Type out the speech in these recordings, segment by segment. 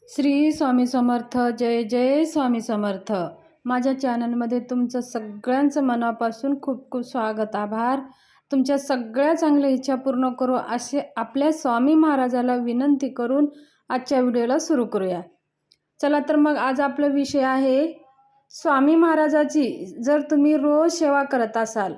श्री स्वामी समर्थ. जय जय स्वामी समर्थ. माझ्या चॅनलमध्ये तुमचं सगळ्यांचं मनापासून खूप खूप स्वागत. आभार. तुमच्या सगळ्या चांगल्या इच्छा पूर्ण करू असे आपल्या स्वामी महाराजाला विनंती करून आजच्या व्हिडिओला सुरू करूया. चला तर मग आज आपला विषय आहे स्वामी महाराजाची. जर तुम्ही रोज सेवा करत असाल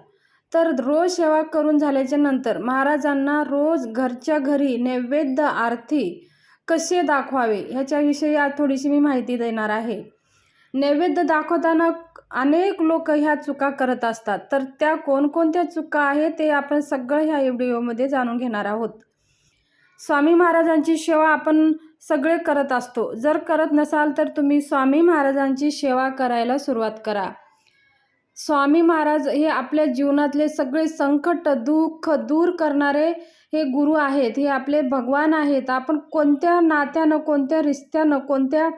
तर रोज सेवा करून झाल्याच्या नंतर महाराजांना रोज घरच्या घरी नैवेद्य आरती कसे दाखवावे ह्याच्याविषयी आज थोडीशी मी माहिती देणार आहे. नैवेद्य दाखवताना अनेक लोक ह्या चुका करत असतात, तर त्या कोणकोणत्या चुका आहेत ते आपण सगळं ह्या व्हिडिओमध्ये जाणून घेणार आहोत. स्वामी महाराजांची सेवा आपण सगळे करत असतो. जर करत नसाल तर तुम्ही स्वामी महाराजांची सेवा करायला सुरुवात करा. स्वामी महाराज हे आपल्या जीवनातले सगळे संकट दुःख दूर करणारे हे गुरु आहेत, हे आपले भगवान आहेत. आपण कोणत्या नात्यानं कोणत्या रिश्त्यानं कोणत्या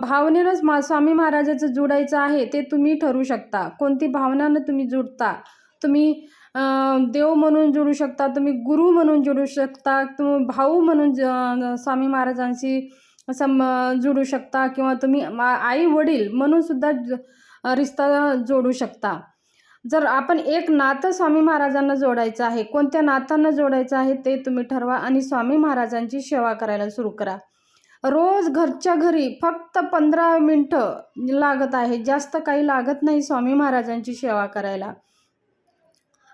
भावनेनं स्वामी महाराजाचं जोडायचं आहे ते तुम्ही ठरवू शकता. कोणती भावनानं तुम्ही जुडता. तुम्ही देव म्हणून जोडू शकता, तुम्ही गुरु म्हणून जोडू शकता, तुम्ही भाऊ म्हणून स्वामी महाराजांशी जोडू शकता, किंवा तुम्ही आई वडील म्हणून सुद्धा रिश्ता जोडू शकता. जर आपण एक नातं स्वामी महाराजांना जोडायचं आहे, कोणत्या नात्यांना जोडायचं आहे ते तुम्ही ठरवा आणि स्वामी महाराजांची सेवा करायला सुरू करा. रोज घरच्या घरी फक्त 15 मिनटं लागत आहे, जास्त काही लागत नाही स्वामी महाराजांची सेवा करायला.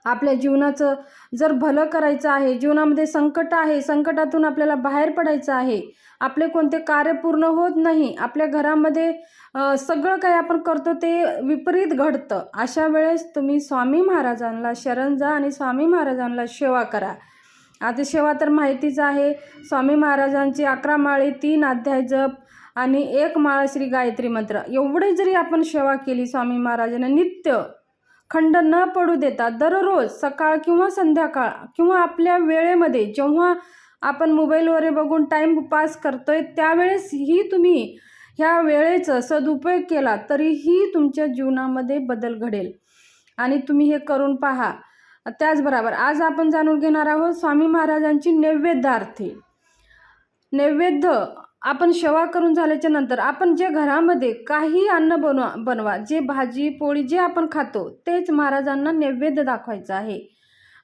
आपल्या जीवनाचं जर भलं करायचं आहे, जीवनामध्ये संकट आहे, संकटातून आपल्याला बाहेर पडायचं आहे, आपले कोणते कार्य पूर्ण होत नाही, आपल्या घरामध्ये सगळं काही आपण करतो ते विपरीत घडतं, अशा वेळेस तुम्ही स्वामी महाराजांना शरण जा आणि स्वामी महाराजांना सेवा करा. आता सेवा तर माहितीच आहे. स्वामी महाराजांची 11 माळी 3 अध्याय जप आणि 1 माळ श्री गायत्री मंत्र एवढे जरी आपण सेवा केली स्वामी महाराजांना नित्य खंड न पडू देता दररोज सकाळ किंवा संध्याकाळ किंवा आपल्या वेळेमध्ये जेव्हा आपण मोबाईलवर बघून टाईम पास करतोय त्यावेळेस ही तुम्ही ह्या वेळेचा सदुपयोग केला तरीही तुमच्या जीवनामध्ये बदल घडेल आणि तुम्ही हे करून पहा. त्याचबरोबर आज आपण जाणून घेणार आहोत स्वामी महाराजांची नैवेद्य आरती. नैवेद्य आपण सेवा करून झाल्याच्या नंतर आपण जे घरामध्ये काही अन्न बनवा जे भाजी पोळी जे आपण खातो तेच महाराजांना नैवेद्य दाखवायचं आहे.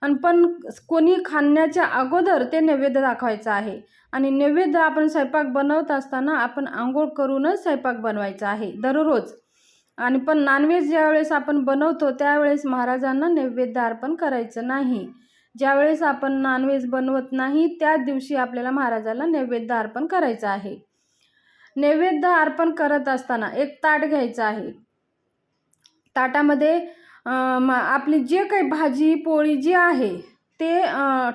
आणि पण कोणी खाण्याच्या अगोदर ते नैवेद्य दाखवायचं आहे. आणि नैवेद्य आपण स्वयंपाक बनवत असताना आपण आंघोळ करूनच स्वयंपाक बनवायचा आहे दररोज. आणि पण नॉनव्हेज ज्यावेळेस आपण बनवतो त्यावेळेस महाराजांना नैवेद्य अर्पण करायचं नाही. ज्यावेळेस आपण नॉनव्हेज बनवत नाही त्याच दिवशी आपल्याला महाराजाला नैवेद्य अर्पण करायचं आहे. नैवेद्य अर्पण करत असताना एक ताट घ्यायचं आहे. ताटामध्ये आपली जे काही भाजी पोळी जी आहे ते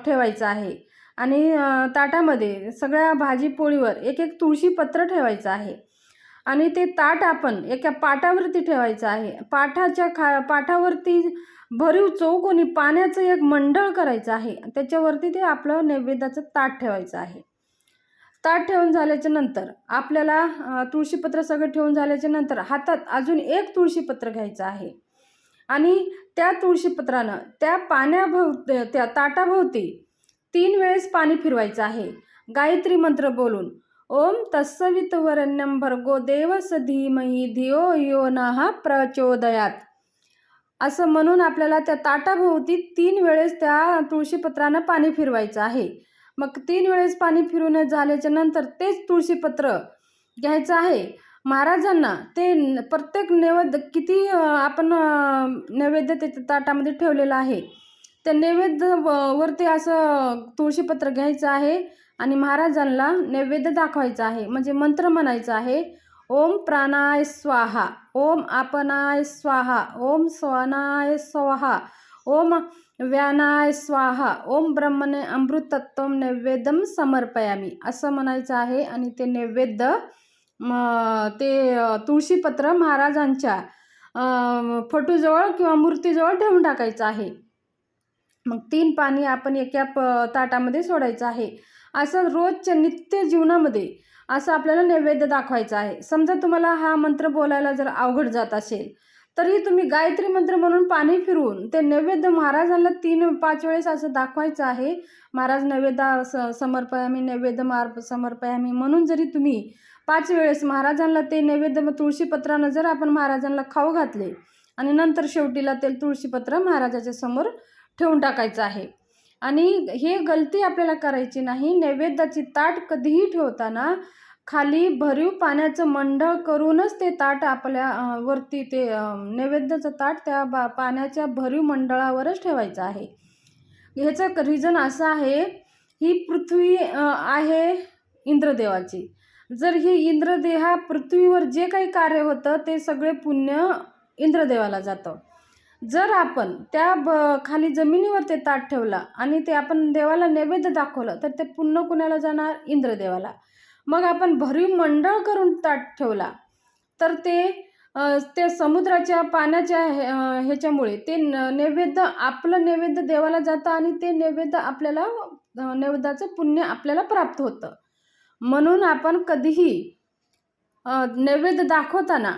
ठेवायचं आहे. आणि ताटामध्ये सगळ्या भाजी पोळीवर एक एक तुळशीपत्र ठेवायचं आहे. आणि ते ताट आपण एका पाटावरती ठेवायचं आहे. पाटावरती भरीव चौकोनी पाण्याचं एक मंडळ करायचं आहे. त्याच्यावरती ते आपलं नैवेद्याचं ताट ठेवायचं आहे. ताट ठेवून झाल्याच्या नंतर आपल्याला तुळशीपत्र सगळं ठेवून झाल्याच्या नंतर हातात अजून एक तुळशीपत्र घ्यायचं आहे. आणि त्या तुळशीपत्रानं त्या ताटाभोवती 3 वेळेस पाणी फिरवायचं आहे. गायत्री मंत्र बोलून ओम तत्सवितुर्वरेण्यं भर्गो देवस्य धीमहि धियो यो नः प्रचोदयात् असं म्हणून आपल्याला त्या ताटाभोवती 3 वेळेस त्या तुळशीपत्रानं पाणी फिरवायचं आहे. मग 3 वेळेस पाणी फिरून झाल्याच्या नंतर तेच तुळशीपत्र घ्यायचं आहे. महाराजांना ते प्रत्येक नैवेद्य किती आपण नैवेद्य त्याच्या ताटामध्ये ठेवलेलं आहे त्या नैवेद्य वरती असं तुळशीपत्र घ्यायचं आहे आणि महाराजांना नैवेद्य दाखवायचं आहे. म्हणजे मंत्र म्हणायचं आहे. ओम प्राणाय स्वाहा, ओम आपनाय स्वाहा, ओम स्वनाय स्वाहा, ओम व्यानाय स्वाहा, ओम ब्रह्मणे अमृतत्वम नैवेद्यम समर्पयामी असं म्हणायचं आहे. आणि ते नैवेद्य ते तुळशीपत्र महाराजांच्या फोटोजवळ किंवा मूर्तीजवळ ठेवून टाकायचं आहे. मग 3 पाणी आपण एका ताटामध्ये सोडायचं आहे. असं रोजच्या नित्य जीवनामध्ये असं आपल्याला नैवेद्य दाखवायचं आहे. समजा तुम्हाला हा मंत्र बोलायला जर अवघड जात असेल तरी तुम्ही गायत्री मंत्र म्हणून पाणी फिरवून ते नैवेद्य महाराजांना 3-5 वेळेस असं दाखवायचं आहे. महाराज नैवेद्य समर्पयामी, नैवेद्य समर्पयामी म्हणून जरी तुम्ही 5 वेळेस महाराजांना ते नैवेद्य तुळशीपत्रानं जर आपण महाराजांना खाऊ घातले आणि नंतर शेवटीला ते तुळशीपत्र महाराजाच्या समोर ठेवून टाकायचं आहे. आणि हे गलती आपल्याला करायची नाही. नैवेद्याची ताट कधीही ठेवताना खाली भरीव पाण्याचं मंडळ करूनच ते ताट आपल्या वरती ते नैवेद्याचं ताट त्या पाण्याच्या भरीव मंडळावरच ठेवायचं आहे. ह्याचं रिझन असं आहे, ही पृथ्वी आहे इंद्रदेवाची. जर ही इंद्रदेहा पृथ्वीवर जे काही कार्य होतं ते सगळे पुण्य इंद्रदेवाला जातं. जर आपण त्या खाली जमिनीवर ते ताट ठेवला आणि ते आपण देवाला नैवेद्य दाखवलं तर ते पुण्य कुणाला जाणार? इंद्रदेवाला. मग आपण भरीव मंडळ करून ताट ठेवला तर ते समुद्राच्या पाण्याच्या ह्याच्यामुळे ते नैवेद्य आपलं नैवेद्य देवाला जातं आणि ते नैवेद्य आपल्याला नैवेद्याचं पुण्य आपल्याला प्राप्त होतं. म्हणून आपण कधीही नैवेद्य दाखवताना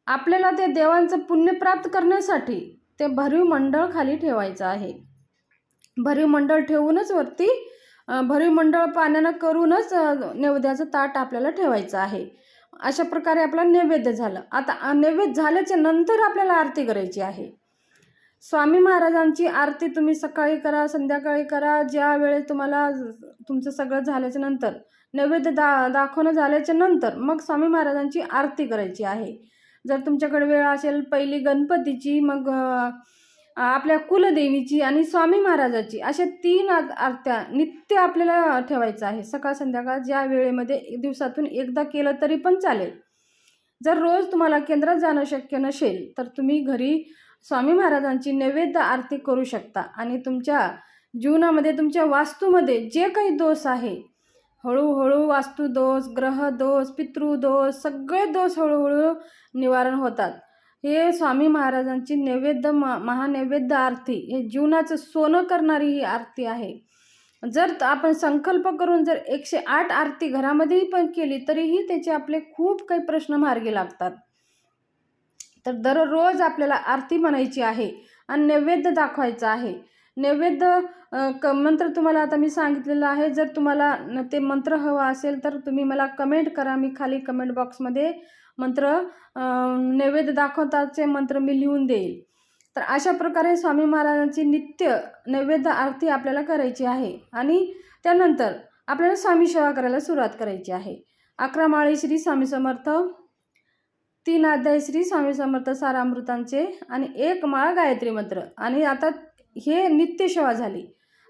आपल्याला ते देवांचं पुण्य प्राप्त करण्यासाठी ते भरीव मंडळ खाली ठेवायचं आहे. भरीव मंडळ ठेवूनच वरती भरीव मंडळ पाण्यानं करूनच नैवेद्याचं ताट आपल्याला ठेवायचं आहे. अशा प्रकारे आपला नैवेद्य झालं. आता नैवेद्य झाल्याच्या नंतर आपल्याला आरती करायची आहे. स्वामी महाराजांची आरती तुम्ही सकाळी करा, संध्याकाळी करा, ज्या वेळेस तुम्हाला तुमचं सगळं झाल्याच्या नंतर नैवेद्य दाखवणं झाल्याच्या नंतर मग स्वामी महाराजांची आरती करायची आहे. जर तुमच्याकडे वेळ असेल पहिली गणपतीची, मग आपल्या कुलदेवीची आणि स्वामी महाराजाची, अशा 3 आरत्या नित्य आपल्याला ठेवायचं आहे. सकाळ संध्याकाळ ज्या वेळेमध्ये दिवसातून एकदा केलं तरी पण चालेल. जर रोज तुम्हाला केंद्रात जाणं शक्य नसेल तर तुम्ही घरी स्वामी महाराजांची नैवेद्य आरती करू शकता आणि तुमच्या जीवनामध्ये, तुमच्या वास्तूमध्ये जे काही दोष आहे, हळूहळू वास्तुदोष, ग्रहदोष, पितृदोष, सगळे दोष हळूहळू निवारण होतात. हे स्वामी महाराजांची नैवेद्य महानैवेद्य आरती हे जीवनाचं सोनं करणारी ही आरती आहे. जर आपण संकल्प करून जर 108 आरती घरामध्येही पण केली तरीही त्याचे आपले खूप काही प्रश्न मार्गी लागतात. तर दररोज आपल्याला आरती म्हणायची आहे आणि नैवेद्य दाखवायचं आहे. नैवेद्य मंत्र तुम्हाला आता मी सांगितलेलं आहे. जर तुम्हाला ते मंत्र हवा असेल तर तुम्ही मला कमेंट करा. मी खाली कमेंट बॉक्समध्ये मंत्र नैवेद्य दाखवताचे मंत्र मी लिहून देईल. तर अशा प्रकारे स्वामी महाराजांची नित्य नैवेद्य आरती आपल्याला करायची आहे आणि त्यानंतर आपल्याला स्वामी सेवा करायला सुरुवात करायची आहे. 11 माळी श्री स्वामी समर्थ, 3 अध्याय श्री स्वामी समर्थ सारामृतांचे आणि 1 माळ गायत्री मंत्र. आणि आता हे नित्य सेवा झाली.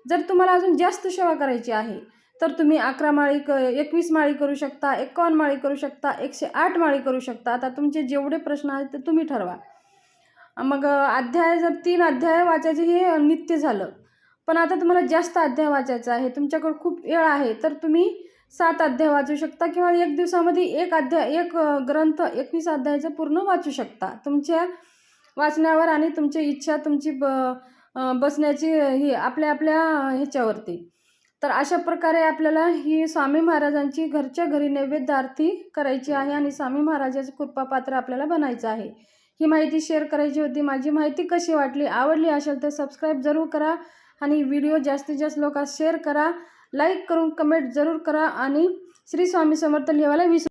जर तुम्हाला अजून जास्त सेवा करायची आहे तर तुम्ही 11 माळी 21 माळी करू शकता, 51 माळी करू शकता, 108 माळी करू शकता. आता तुमचे जेवढे प्रश्न आहेत ते तुम्ही ठरवा. मग अध्याय जर 3 अध्याय वाचायचे हे नित्य झालं. पण आता तुम्हाला जास्त अध्याय वाचायचा आहे, तुमच्याकडे खूप वेळ आहे, तर तुम्ही 7 अध्याय वाचू शकता किंवा 1 दिवसामध्ये एक ग्रंथ 21 अध्यायाचं पूर्ण वाचू शकता. तुमच्या वाचण्यावर आणि तुमची इच्छा, तुमची बसण्याची ही आपल्या ह्याच्यावरती. तर अशा प्रकारे आपल्याला ही स्वामी महाराजांची घरच्या घरी नैवेद्य आरती करायची आहे आणि स्वामी महाराजाचं कृपापात्र आपल्याला बनायचं आहे. ही माहिती शेअर करायची होती. माझी माहिती कशी वाटली, आवडली असेल तर सबस्क्राईब जरूर करा आणि व्हिडिओ जास्तीत जास्त लोकांना शेअर करा. लाईक करून कमेंट जरूर करा आणि श्री स्वामी समर्थ लिहायला विसरू